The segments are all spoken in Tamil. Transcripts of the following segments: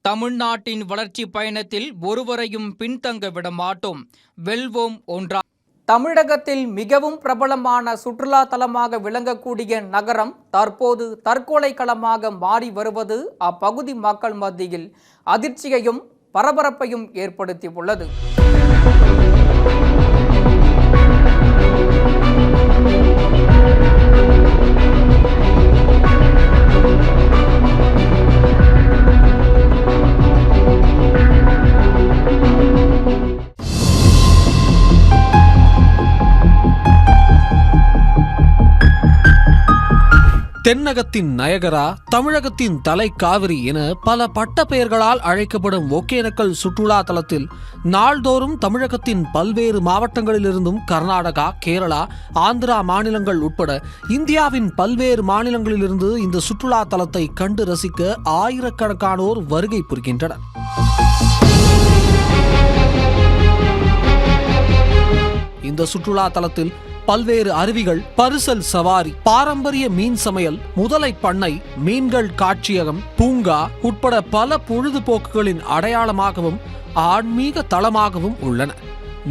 தமிழ்நாட்டின் வளர்ச்சி பயணத்தில் ஒருவரையும் பின்தங்க விட மாட்டோம், வெல்வோம் ஒன்றா. தமிழகத்தில் மிகவும் பிரபலமான சுற்றுலா தலமாக விளங்கக்கூடிய நகரம் தற்போது தற்கொலை களமாக மாறி வருவது அப்பகுதி மக்கள் மத்தியில் அதிர்ச்சியையும் பரபரப்பையும் ஏற்படுத்தியுள்ளது. தென்னகத்தின் நயகரா, தமிழகத்தின் தலை காவிரி என பல பட்ட பெயர்களால் அழைக்கப்படும் ஒகேனக்கல் சுற்றுலா தலத்தில் நாள்தோறும் தமிழகத்தின் பல்வேறு மாவட்டங்களிலிருந்தும் கர்நாடகா, கேரளா, ஆந்திரா மாநிலங்கள் உட்பட இந்தியாவின் பல்வேறு மாநிலங்களிலிருந்து இந்த சுற்றுலா தலத்தை கண்டு ரசிக்க ஆயிரக்கணக்கானோர் வருகை புரிகின்றனர். இந்த சுற்றுலா தலத்தில் பல்வேறு அருவிகள், பரிசல் சவாரி, பாரம்பரிய மீன் சமையல், முதலை பண்ணை, மீன்கள் காட்சியகம், பூங்கா உட்பட பல பொழுதுபோக்குகளின் அடையாளமாகவும் ஆன்மீக தலமாகவும் உள்ளன.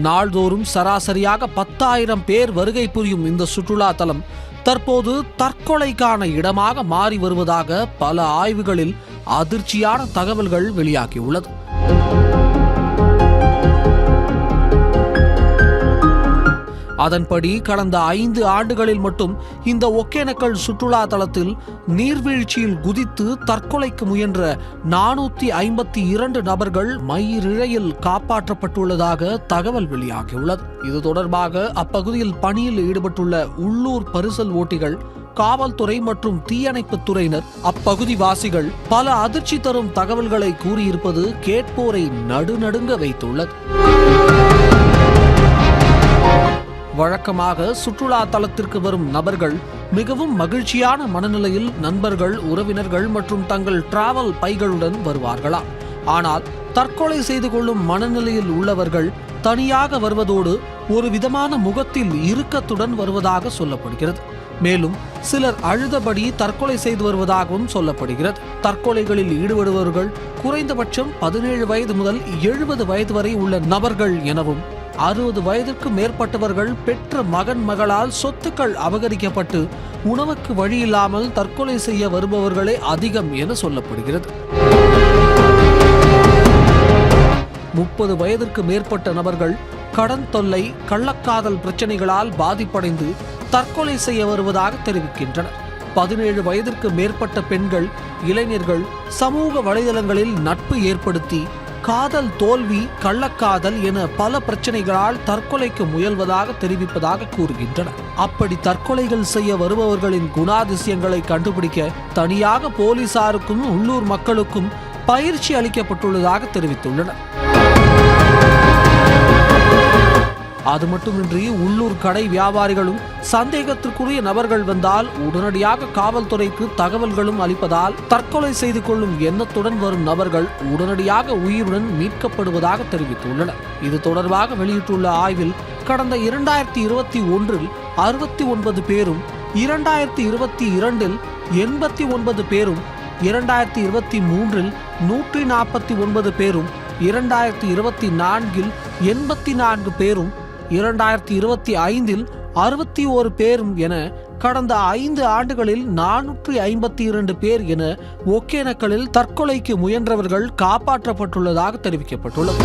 நாள்தோறும் சராசரியாக 10,000 பேர் வருகை புரியும் இந்த சுற்றுலா தலம் தற்போது தற்கொலைக்கான இடமாக மாறி வருவதாக பல ஆய்வுகளில் அதிர்ச்சியான தகவல்கள் வெளியாகியுள்ளது. அதன்படி கடந்த 5 ஆண்டுகளில் மட்டும் இந்த ஒகேனக்கல் சுற்றுலா தலத்தில் நீர்வீழ்ச்சியில் குதித்து தற்கொலைக்கு முயன்ற 452 நபர்கள் மயிரிழையில் காப்பாற்றப்பட்டுள்ளதாக தகவல் வெளியாகியுள்ளது. இது தொடர்பாக அப்பகுதியில் பணியில் ஈடுபட்டுள்ள உள்ளூர் பரிசல் ஓட்டிகள், காவல்துறை மற்றும் தீயணைப்புத் துறையினர், அப்பகுதி வாசிகள் பல அதிர்ச்சி தரும் தகவல்களை கூறியிருப்பது கேட்போரை நடுநடுங்க வைத்துள்ளது. வழக்கமாக சுற்றுலா தலத்திற்கு வரும் நபர்கள் மிகவும் மகிழ்ச்சியான மனநிலையில் நண்பர்கள், உறவினர்கள் மற்றும் தங்கள் டிராவல் பைகளுடன் வருவார்களா? ஆனால் தற்கொலை செய்து கொள்ளும் மனநிலையில் உள்ளவர்கள் தனியாக வருவதோடு ஒரு விதமான முகத்தில் இறுக்கத்துடன் வருவதாக சொல்லப்படுகிறது. மேலும் சிலர் அழுதபடி தற்கொலை செய்து வருவதாகவும் சொல்லப்படுகிறது. தற்கொலைகளில் ஈடுபடுபவர்கள் குறைந்தபட்சம் 17 வயது முதல் 70 வயது வரை உள்ள நபர்கள் எனவும், 60 வயதிற்கு மேற்பட்டவர்கள் பெற்ற மகன் மகளால் சொத்துக்கள் அபகரிக்கப்பட்டு உணவுக்கு வழியில்லாமல் தற்கொலை செய்ய வருபவர்களே அதிகம் என சொல்லப்படுகிறது. 30 வயதிற்கு மேற்பட்ட நபர்கள் கடன் தொல்லை, கள்ளக்காதல் பிரச்சனைகளால் பாதிப்படைந்து தற்கொலை செய்ய வருவதாக தெரிவிக்கின்றனர். 17 வயதிற்கு மேற்பட்ட பெண்கள், இளைஞர்கள் சமூக வலைதளங்களில் நட்பு ஏற்படுத்தி காதல் தோல்வி, கள்ளக்காதல் என பல பிரச்சனைகளால் தற்கொலைக்கு முயல்வதாக தெரிவிப்பதாக கூறுகின்றனர். அப்படி தற்கொலைகள் செய்ய வருபவர்களின் குணாதிசயங்களை கண்டுபிடிக்க தனியாக போலீசாருக்கும் உள்ளூர் மக்களுக்கும் பயிற்சி அளிக்கப்பட்டுள்ளதாக தெரிவித்துள்ளனர். அது மட்டுமின்றி உள்ளூர் கடை வியாபாரிகளும் சந்தேகத்திற்குரிய நபர்கள் வந்தால் உடனடியாக காவல்துறைக்கு தகவல்களும் அளிப்பதால் தற்கொலை செய்து கொள்ளும் எண்ணத்துடன் வரும் நபர்கள் உடனடியாக உயிருடன் மீட்கப்படுவதாக தெரிவித்துள்ளனர். இது தொடர்பாக வெளியிட்டுள்ள ஆய்வில் கடந்த 2021 69 பேரும், 2022 89 பேரும், 2023 149 பேரும், 2024 84 பேரும், 2025 61 பேரும் என கடந்த 5 ஆண்டுகளில் 452 பேர் என ஒகேனக்கலில் தற்கொலைக்கு முயன்றவர்கள் காப்பாற்றப்பட்டுள்ளதாக தெரிவிக்கப்பட்டுள்ளது.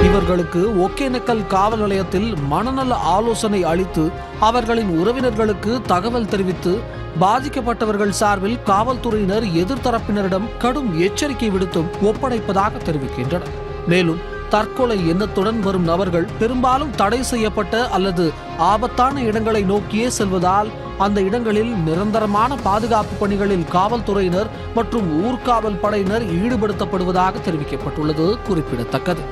இவர்களுக்கு ஒகேனக்கல் காவல் நிலையத்தில் மனநல ஆலோசனை அளித்து அவர்களின் உறவினர்களுக்கு தகவல் தெரிவித்து பாதிக்கப்பட்டவர்கள் சார்பில் காவல்துறையினர் எதிர்த்தரப்பினரிடம் கடும் எச்சரிக்கை விடுத்தும் ஒப்படைப்பதாக தெரிவிக்கின்றனர். மேலும் தற்கொலை எண்ணத்துடன் வரும் நபர்கள் பெரும்பாலும் தடை செய்யப்பட்ட அல்லது ஆபத்தான இடங்களை நோக்கியே செல்வதால் அந்த இடங்களில் நிரந்தரமான பாதுகாப்பு பணிகளில் காவல்துறையினர் மற்றும் ஊர்காவல் படையினர் ஈடுபடுத்தப்படுவதாக தெரிவிக்கப்பட்டுள்ளது குறிப்பிடத்தக்கது.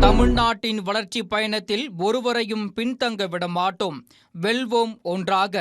தமிழ்நாட்டின் வளர்ச்சி பயணத்தில் ஒருவரையும் பின்தங்க விட மாட்டோம், வெல்வோம் ஒன்றாக.